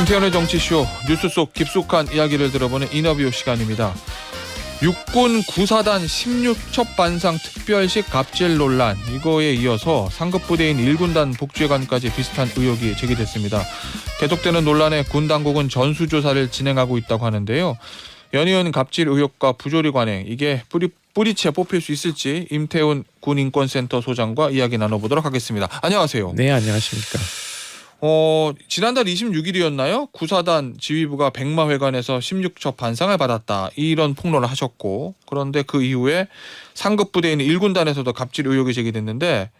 김태현의 정치쇼 뉴스 속 깊숙한 이야기를 들어보는 인터뷰 시간입니다. 육군 구사단 16첩 반상 특별식 갑질 논란, 이거에 이어서 상급부대인 1군단 복지관까지 비슷한 의혹이 제기됐습니다. 계속되는 논란에 군 당국은 전수조사를 진행하고 있다고 하는데요. 연이은 갑질 의혹과 부조리 관행, 이게 뿌리채 뽑힐 수 있을지 임태훈 군인권센터 소장과 이야기 나눠보도록 하겠습니다. 안녕하세요. 네, 안녕하십니까. 지난달 26일이었나요? 구사단 지휘부가 백마회관에서 16첩 반상을 받았다, 이런 폭로를 하셨고, 그런데 그 이후에 상급부대인 1군단에서도 갑질 의혹이 제기됐는데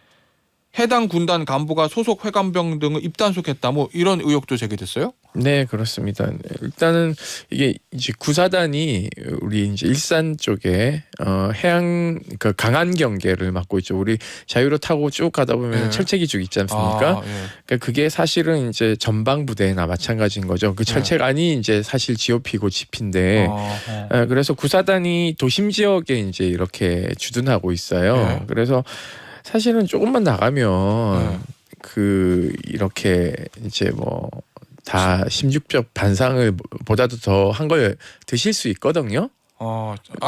해당 군단 간부가 소속 회관병 등을 입단속했다, 뭐 이런 의혹도 제기됐어요? 네, 그렇습니다. 일단은 이게 이제 구사단이 우리 이제 일산 쪽에 해양 그 강한 경계를 맡고 있죠. 우리 자유로 타고 쭉 가다 보면 철책이 쭉 있지 않습니까? 그러니까 그게 사실은 이제 전방 부대나 마찬가지인 거죠. 그 철책안이 이제 사실 GOP고 GP인데 그래서 구사단이 도심 지역에 이제 이렇게 주둔하고 있어요. 그래서 사실은 조금만 나가면 그 이렇게 이제 뭐 다 16첩 반상을 보다도 더 한 걸 드실 수 있거든요.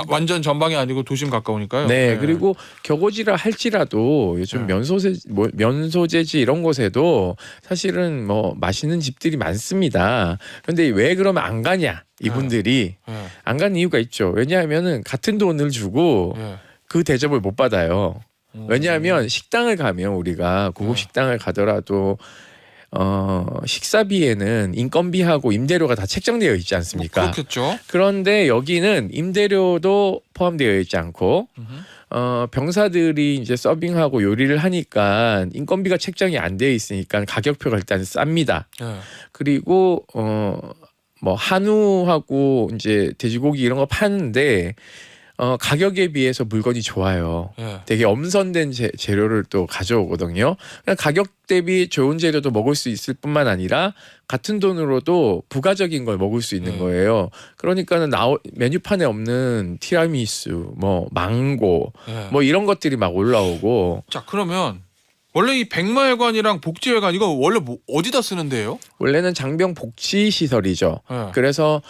완전 전방이 아니고 도심 가까우니까요. 네, 그리고 격오지라 할지라도 요즘 면소재지 이런 곳에도 사실은 뭐 맛있는 집들이 많습니다. 그런데 왜 그러면 안 가냐, 이분들이 안 가는 이유가 있죠. 왜냐하면은 같은 돈을 주고 그 대접을 못 받아요. 왜냐하면 식당을 가면, 우리가 고급 식당을 가더라도 식사비에는 인건비하고 임대료가 다 책정되어 있지 않습니까? 뭐 그렇겠죠. 그런데 여기는 임대료도 포함되어 있지 않고 병사들이 이제 서빙하고 요리를 하니까 인건비가 책정이 안 되어 있으니까 가격표가 일단 쌉니다. 그리고 뭐 한우하고 이제 돼지고기 이런 거 파는데 가격에 비해서 물건이 좋아요. 되게 엄선된 재료를 또 가져오거든요. 그러니까 가격 대비 좋은 재료도 먹을 수 있을 뿐만 아니라 같은 돈으로도 부가적인 걸 먹을 수 있는 거예요. 그러니까는 메뉴판에 없는 티라미수, 뭐 망고, 뭐 이런 것들이 막 올라오고. 자, 그러면 원래 이 백마회관이랑 복지회관, 이거 원래 뭐 어디다 쓰는데요? 원래는 장병 복지 시설이죠. 그래서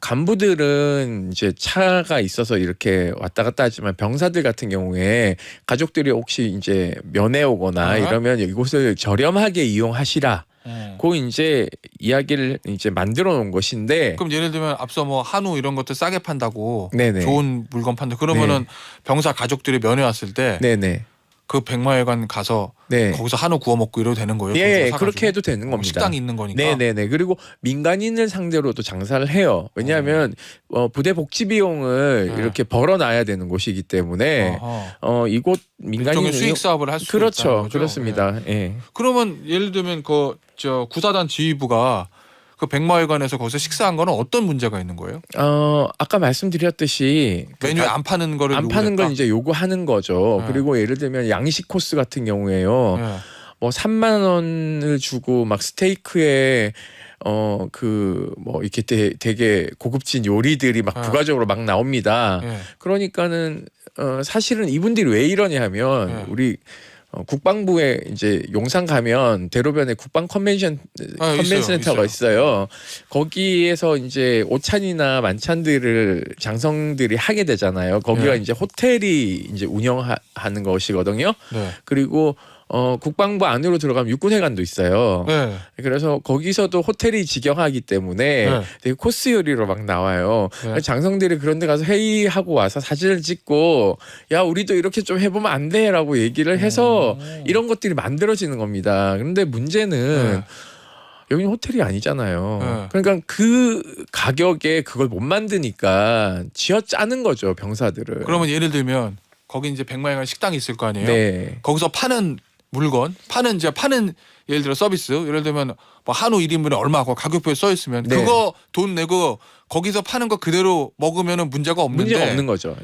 간부들은 이제 차가 있어서 이렇게 왔다 갔다 하지만 병사들 같은 경우에 가족들이 혹시 이제 면회 오거나 이러면 이곳을 저렴하게 이용하시라. 그 이제 이야기를 이제 만들어 놓은 것인데. 그럼 예를 들면 앞서 뭐 한우 이런 것들 싸게 판다고, 네네. 좋은 물건 판다, 그러면은 병사 가족들이 면회 왔을 때 그 백마회관 가서 거기서 한우 구워 먹고 이래도 되는 거예요? 예, 그렇게 해도 되는 겁니다. 식당이 있는 거니까. 네네네. 그리고 민간인을 상대로도 장사를 해요. 왜냐하면 부대 복지 비용을 이렇게 벌어놔야 되는 곳이기 때문에 이곳 민간인 수익 사업을 할 수 있다는 그렇죠. 거죠. 그렇습니다. 예. 그러면 예를 들면 구사단 지휘부가 그 백마회관에서 거기서 식사한 거는 어떤 문제가 있는 거예요? 아까 말씀드렸듯이 메뉴 안 파는 거를 안 파는 건 이제 요구하는 거죠. 그리고 예를 들면 양식 코스 같은 경우에요. 뭐 3만 원을 주고 막 스테이크에 그 뭐 이렇게 되게 고급진 요리들이 막 부가적으로 막 나옵니다. 그러니까는 사실은 이분들이 왜 이러냐 하면 우리 국방부에 이제 용산 가면 대로변에 국방 컨벤션 센터가 있어요. 거기에서 이제 오찬이나 만찬들을 장성들이 하게 되잖아요. 거기가 이제 호텔이 이제 운영하는 것이거든요. 그리고 국방부 안으로 들어가면 육군회관도 있어요. 그래서 거기서도 호텔이 직영하기 때문에 되게 코스 요리로 막 나와요. 장성들이 그런 데 가서 회의하고 와서 사진을 찍고, 야, 우리도 이렇게 좀 해보면 안 돼? 라고 얘기를 해서 이런 것들이 만들어지는 겁니다. 그런데 문제는 여기는 호텔이 아니잖아요. 그러니까 그 가격에 그걸 못 만드니까 쥐어짜는 거죠, 병사들을. 그러면 예를 들면 거기 이제 백마회관 식당이 있을 거 아니에요? 거기서 파는 물건, 파는 예를 들어 서비스, 예를 들면 뭐 한우 1인분에 얼마고 가격표에 써 있으면 그거 돈 내고 거기서 파는 거 그대로 먹으면은 문제가 없는데. 문제가 없는 거죠.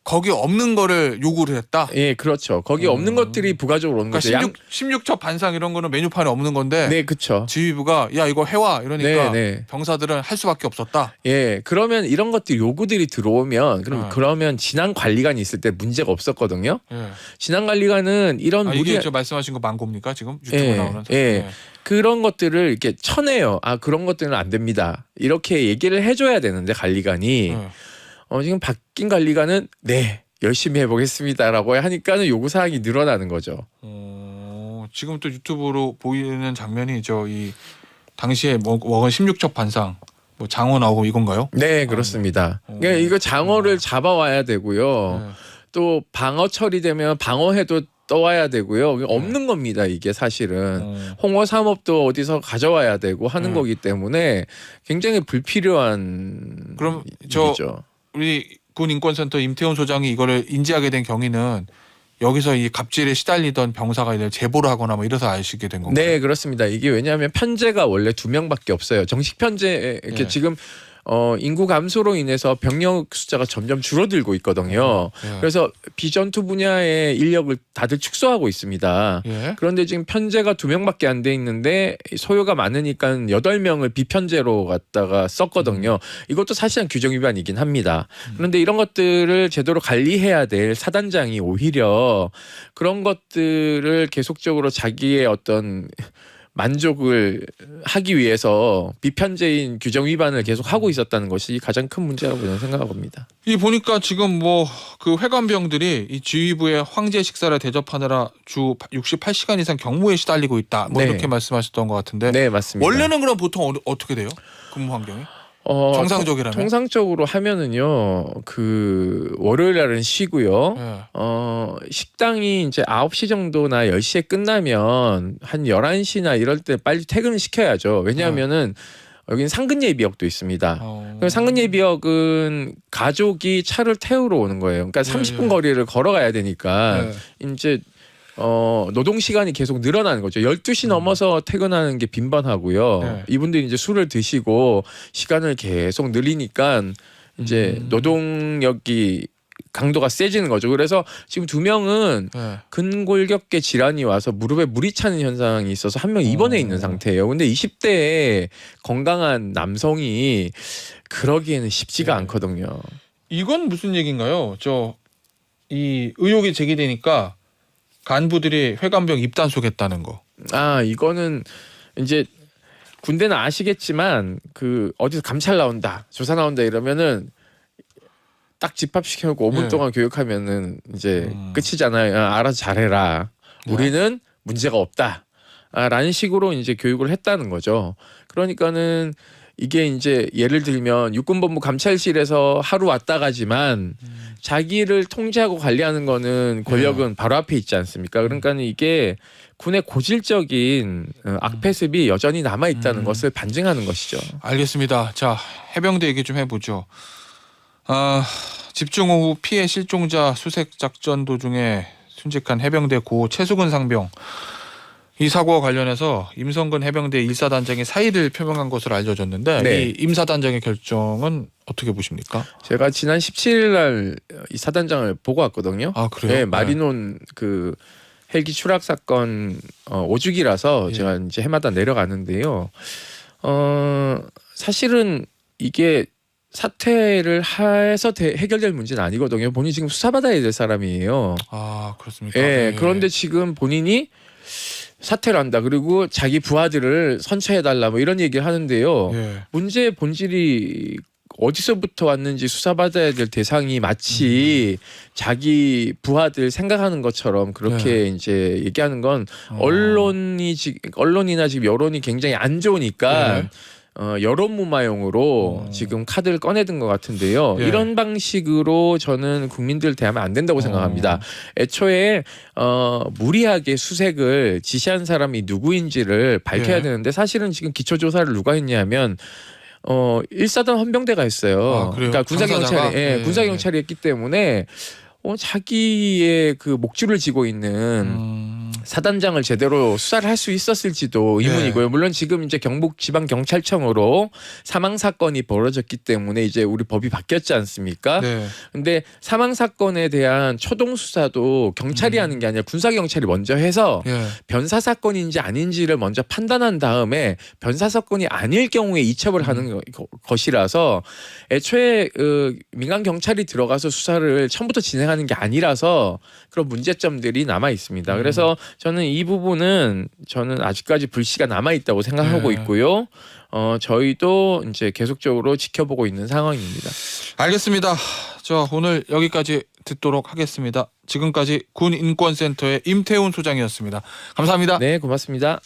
거기 없는 거를 요구를 했다. 예, 그렇죠. 거기 없는 것들이 부가적으로 오는 그러니까 거죠. 16첩 반상 이런 거는 메뉴판에 없는 건데 네, 그렇죠. 지휘부가 야 이거 해와 이러니까 네. 병사들은 할 수밖에 없었다. 예, 그러면 이런 것들 요구들이 들어오면 그러면 진앙 관리관이 있을 때 문제가 없었거든요. 예. 진앙 관리관은 이런 이게 저 말씀하신 거 망고입니까 지금 유튜브 예, 나오는? 예. 그런 것들을 이렇게 쳐내요. 아, 그런 것들은 안 됩니다. 이렇게 얘기를 해줘야 되는데 관리관이 지금 바뀐 관리관은 네 열심히 해보겠습니다라고 하니까는 요구 사항이 늘어나는 거죠. 지금 또 유튜브로 보이는 장면이 이 당시에 먹은 16첩 반상 뭐 장어 나오고 이건가요? 네, 그렇습니다. 그러니까 이거 장어를 잡아와야 되고요. 또 방어 처리되면 방어해도 떠와야 되고요. 없는 겁니다. 이게 사실은 홍어 삼업도 어디서 가져와야 되고 하는 거기 때문에 굉장히 불필요한 그럼 일이죠. 우리 군 인권센터 임태훈 소장이 이거를 인지하게 된 경위는 여기서 이 갑질에 시달리던 병사가 이제 제보를 하거나 뭐 이래서 아시게 된 건가요? 네, 그렇습니다. 이게 왜냐하면 편제가 원래 2명밖에 없어요. 정식 편제 이렇게 지금 인구 감소로 인해서 병력 숫자가 점점 줄어들고 있거든요. 그래서 비전투 분야의 인력을 다들 축소하고 있습니다. 그런데 지금 편제가 2명밖에 안 돼 있는데 소요가 많으니까 8명을 비편제로 갖다가 썼거든요. 이것도 사실상 규정 위반이긴 합니다. 그런데 이런 것들을 제대로 관리해야 될 사단장이 오히려 그런 것들을 계속적으로 자기의 어떤 만족을 하기 위해서 비편제인 규정 위반을 계속 하고 있었다는 것이 가장 큰 문제라고 저는 생각합니다. 이 보니까 지금 뭐 그 회관병들이 이 지휘부의 황제 식사를 대접하느라 주 68시간 이상 경무에 시달리고 있다. 뭐 이렇게 말씀하셨던 것 같은데. 네, 맞습니다. 원래는 그럼 보통 어떻게 돼요? 근무 환경이? 정상적이라면? 정상적으로 하면은요, 그 월요일 날은 쉬고요. 식당이 이제 9시 정도나 10시에 끝나면 한 11시나 이럴 때 빨리 퇴근을 시켜야죠. 왜냐하면은 여기는 상근 예비역도 있습니다. 상근 예비역은 가족이 차를 태우러 오는 거예요. 그러니까 30분 거리를 걸어가야 되니까 이제 노동 시간이 계속 늘어나는 거죠. 12시 넘어서 퇴근하는 게 빈번하고요. 이분들이 이제 술을 드시고 시간을 계속 늘리니까 이제 노동력이 강도가 세지는 거죠. 그래서 지금 2명은 근골격계 질환이 와서 무릎에 물이 차는 현상이 있어서 1명 입원해 있는 상태예요. 근데 20대의 건강한 남성이 그러기에는 쉽지가 않거든요. 이건 무슨 얘기인가요? 이 의혹이 제기되니까 간부들이 회관병 입단속했다는 거. 아, 이거는 이제 군대는 아시겠지만 그 어디서 감찰 나온다, 조사 나온다 이러면은 딱 집합시켜놓고 5분 동안 교육하면은 이제 끝이잖아요. 알아서 잘해라. 우리는 문제가 없다. 라는 식으로 이제 교육을 했다는 거죠. 그러니까는 이게 이제 예를 들면 육군본부 감찰실에서 하루 왔다 가지만 자기를 통제하고 관리하는 거는 권력은 바로 앞에 있지 않습니까? 그러니까는 이게 군의 고질적인 악패습이 여전히 남아 있다는 것을 반증하는 것이죠. 알겠습니다. 자, 해병대 얘기 좀 해보죠. 집중호우 피해 실종자 수색 작전 도중에 순직한 해병대 고 최수근 상병. 이 사고와 관련해서 임성근 해병대 1사단장이 사의를 표명한 것으로 알려졌는데 이 임사단장의 결정은 어떻게 보십니까? 제가 지난 17일 날 이 사단장을 보고 왔거든요. 아, 그래요? 네, 마리논 그 헬기 추락 사건 5주기라서 제가 이제 해마다 내려가는데요. 사실은 이게 사퇴를 해서 해결될 문제는 아니거든요. 본인이 지금 수사받아야 될 사람이에요. 아, 그렇습니까? 네, 그런데 지금 본인이 사퇴를 한다. 그리고 자기 부하들을 선처해달라 뭐 이런 얘기를 하는데요. 문제의 본질이 어디서부터 왔는지 수사받아야 될 대상이 마치 자기 부하들 생각하는 것처럼 그렇게 이제 얘기하는 건 언론이나 지금 여론이 굉장히 안 좋으니까 여론무마용으로 지금 카드를 꺼내든 것 같은데요. 이런 방식으로 저는 국민들 대하면 안 된다고 생각합니다. 애초에 무리하게 수색을 지시한 사람이 누구인지를 밝혀야 되는데 사실은 지금 기초조사를 누가 했냐면 1사단 헌병대가 했어요. 그러니까 군사경찰이 군사경찰이 했기 때문에 자기의 그 목줄을 쥐고 있는 사단장을 제대로 수사를 할 수 있었을지도 의문이고요. 물론 지금 이제 경북지방경찰청으로 사망 사건이 벌어졌기 때문에 이제 우리 법이 바뀌었지 않습니까? 네. 근데 사망 사건에 대한 초동 수사도 경찰이 하는 게 아니라 군사 경찰이 먼저 해서 예. 변사 사건인지 아닌지를 먼저 판단한 다음에 변사 사건이 아닐 경우에 이첩을 하는 것이라서 애초에 민간 경찰이 들어가서 수사를 처음부터 진행하는 게 아니라서 그런 문제점들이 남아 있습니다. 그래서 저는 이 부분은 저는 아직까지 불씨가 남아 있다고 생각하고 있고요. 저희도 이제 계속적으로 지켜보고 있는 상황입니다. 알겠습니다. 자, 오늘 여기까지 듣도록 하겠습니다. 지금까지 군인권센터의 임태훈 소장이었습니다. 감사합니다. 네, 고맙습니다.